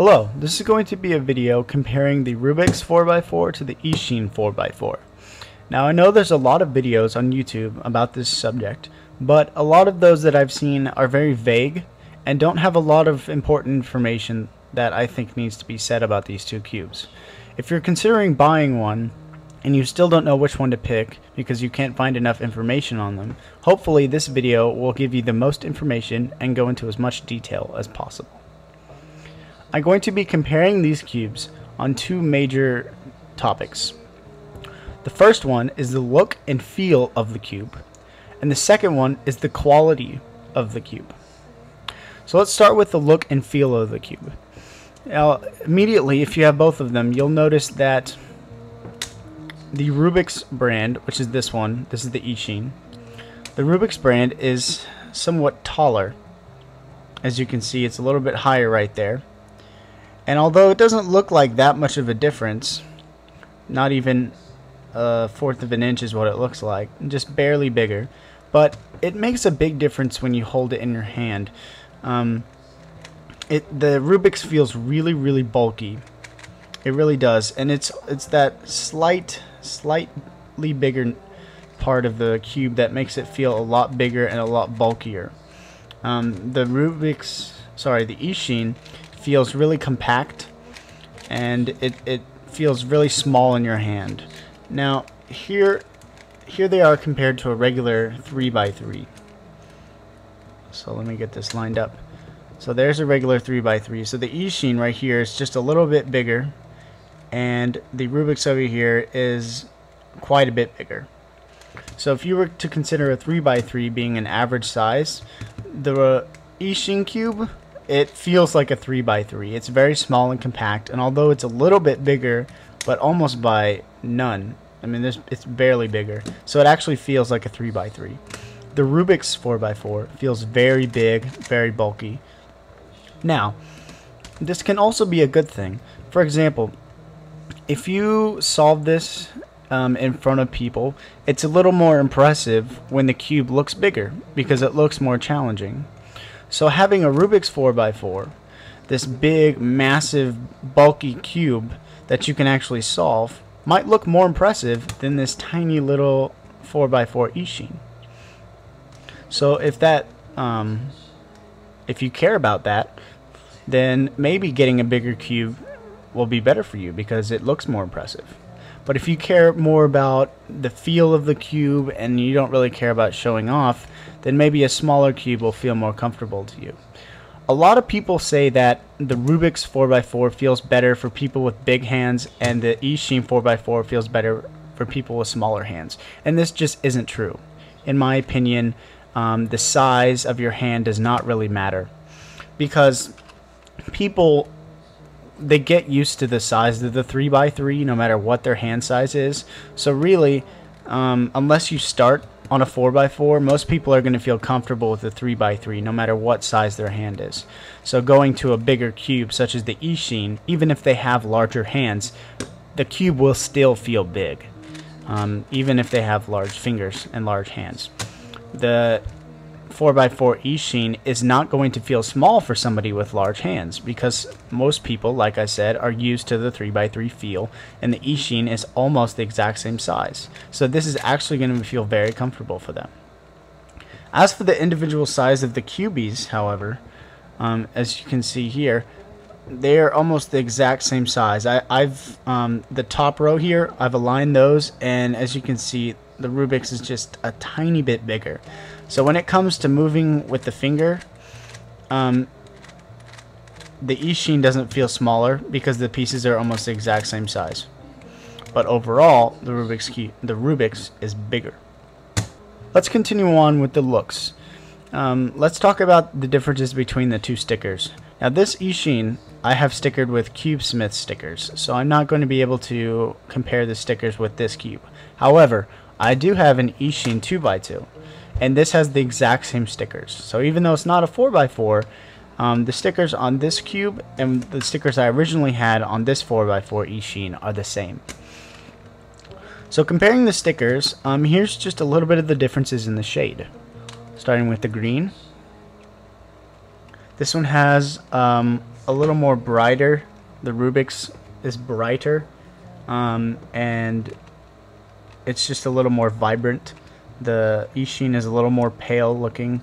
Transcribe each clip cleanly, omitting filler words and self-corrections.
Hello, this is going to be a video comparing the Rubik's 4x4 to the Eastsheen 4x4. Now I know there's a lot of videos on YouTube about this subject, but a lot of those that I've seen are very vague and don't have a lot of important information that I think needs to be said about these two cubes. If you're considering buying one and you still don't know which one to pick because you can't find enough information on them, hopefully this video will give you the most information and go into as much detail as possible. I'm going to be comparing these cubes on two major topics. The first one is the look and feel of the cube, and the second one is the quality of the cube. So let's start with the look and feel of the cube. Now, immediately, if you have both of them, you'll notice that the Rubik's brand, which is this one, this is the Eastsheen, the Rubik's brand is somewhat taller. As you can see, it's a little bit higher right there. And although it doesn't look like that much of a difference, not even a fourth of an inch is what it looks like, just barely bigger, but it makes a big difference when you hold it in your hand. The Rubik's feels really bulky. It really does, and it's that slightly bigger part of the cube that makes it feel a lot bigger and a lot bulkier. The Eastsheen feels really compact, and it feels really small in your hand. Now here they are compared to a regular 3x3. So let me get this lined up. So there's a regular 3x3. So the Eastsheen right here is just a little bit bigger, and the Rubik's over here is quite a bit bigger. So if you were to consider a 3x3 being an average size, the Eastsheen cube, it feels like a 3x3. It's very small and compact, and although it's a little bit bigger, but almost by none, I mean it's barely bigger, so it actually feels like a 3x3. The Rubik's 4x4 feels very big, very bulky. Now, this can also be a good thing. For example, if you solve this in front of people, it's a little more impressive when the cube looks bigger because it looks more challenging. So having a Rubik's 4x4, this big, massive, bulky cube that you can actually solve, might look more impressive than this tiny little 4x4 Eastsheen. So if you care about that, then maybe getting a bigger cube will be better for you because it looks more impressive. But if you care more about the feel of the cube and you don't really care about showing off, then maybe a smaller cube will feel more comfortable to you. A lot of people say that the Rubik's 4x4 feels better for people with big hands and the Eastsheen 4x4 feels better for people with smaller hands. And this just isn't true. In my opinion, the size of your hand does not really matter, because people, they get used to the size of the 3x3 no matter what their hand size is. So really, unless you start on a 4x4, most people are going to feel comfortable with a 3x3 no matter what size their hand is. So going to a bigger cube such as the Eastsheen, even if they have larger hands, the cube will still feel big, even if they have large fingers and large hands. The 4x4 Eastsheen is not going to feel small for somebody with large hands because most people, like I said, are used to the 3x3 feel, and the Eastsheen is almost the exact same size. So this is actually going to feel very comfortable for them. As for the individual size of the cubies, however, as you can see here, they are almost the exact same size. I've the top row here, I've aligned those, and as you can see, the Rubik's is just a tiny bit bigger. So when it comes to moving with the finger, the Eastsheen doesn't feel smaller because the pieces are almost the exact same size. But overall, the Rubik's is bigger. Let's continue on with the looks. Let's talk about the differences between the two stickers. Now this Eastsheen, I have stickered with CubeSmith stickers, so I'm not going to be able to compare the stickers with this cube. However, I do have an Eastsheen 2x2, and this has the exact same stickers. So even though it's not a 4x4, the stickers on this cube and the stickers I originally had on this 4x4 Eastsheen are the same. So comparing the stickers, here's just a little bit of the differences in the shade. Starting with the green. This one has a little more brighter. The Rubik's is brighter, and it's just a little more vibrant. The Eastsheen is a little more pale looking.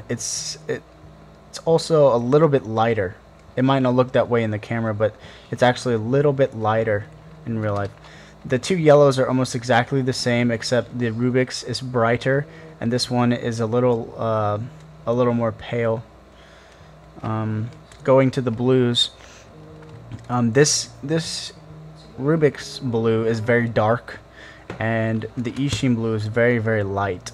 It's also a little bit lighter. It might not look that way in the camera, but it's actually a little bit lighter in real life. The two yellows are almost exactly the same, except the Rubik's is brighter, and this one is a little more pale. Going to the blues, this Rubik's blue is very dark, and the Eastsheen blue is very, very light.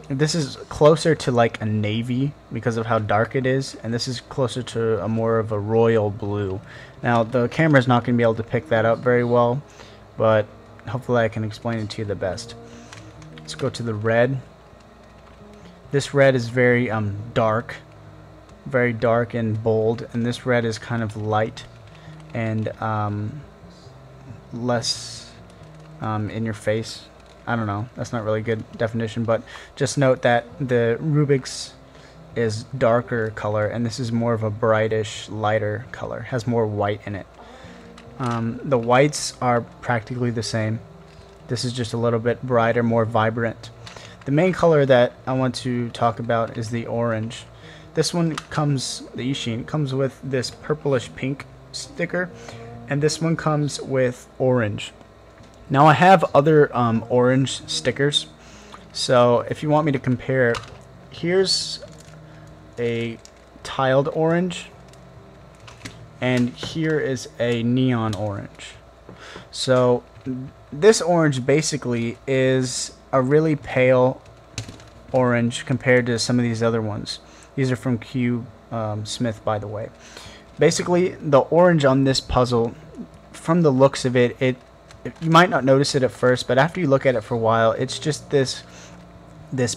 This is closer to like a navy because of how dark it is, and this is closer to a more of a royal blue. Now the camera is not going to be able to pick that up very well, but hopefully I can explain it to you the best. Let's go to the red. This red is very dark and bold, and this red is kind of light and less in your face. I don't know, that's not really good definition, but just note that the Rubik's is darker color and this is more of a brightish, lighter color, has more white in it. The whites are practically the same. This is just a little bit brighter, more vibrant. The main color that I want to talk about is the orange. This one comes, the Eastsheen comes with this purplish pink sticker, and this one comes with orange. Now I have other orange stickers, so if you want me to compare, here's a tiled orange, and here is a neon orange. So this orange basically is a really pale orange compared to some of these other ones. These are from Q Smith, by the way. Basically, the orange on this puzzle, from the looks of it, you might not notice it at first, but after you look at it for a while, it's just this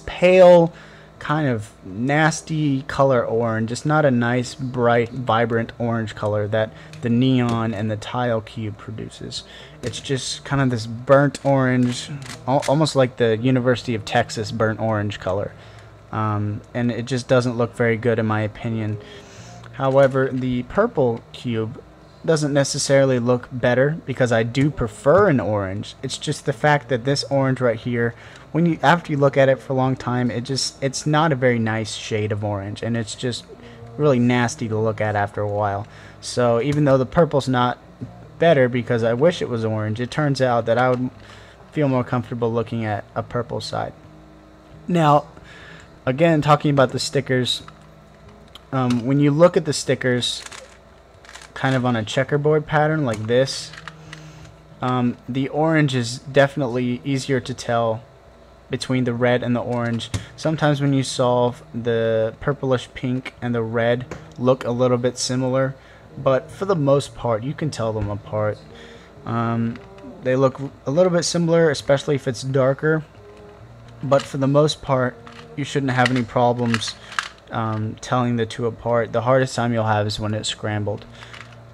pale, kind of nasty color orange. It's not a nice, bright, vibrant orange color that the neon and the tile cube produces. It's just kind of this burnt orange, almost like the University of Texas burnt orange color. And it just doesn't look very good in my opinion. However, the purple cube doesn't necessarily look better because I do prefer an orange. It's just the fact that this orange right here, after you look at it for a long time, it's not a very nice shade of orange, and it's just really nasty to look at after a while. So even though the purple's not better because I wish it was orange, it turns out that I would feel more comfortable looking at a purple side. Now, again, talking about the stickers, when you look at the stickers kind of on a checkerboard pattern like this, the orange is definitely easier to tell between the red and the orange. Sometimes when you solve, the purplish pink and the red look a little bit similar, but for the most part you can tell them apart. They look a little bit similar, especially if it's darker, but for the most part you shouldn't have any problems telling the two apart. The hardest time you'll have is when it's scrambled.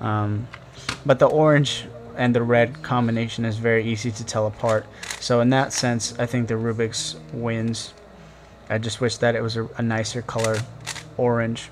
But the orange and the red combination is very easy to tell apart. So in that sense, I think the Rubik's wins. I just wish that it was a nicer color orange.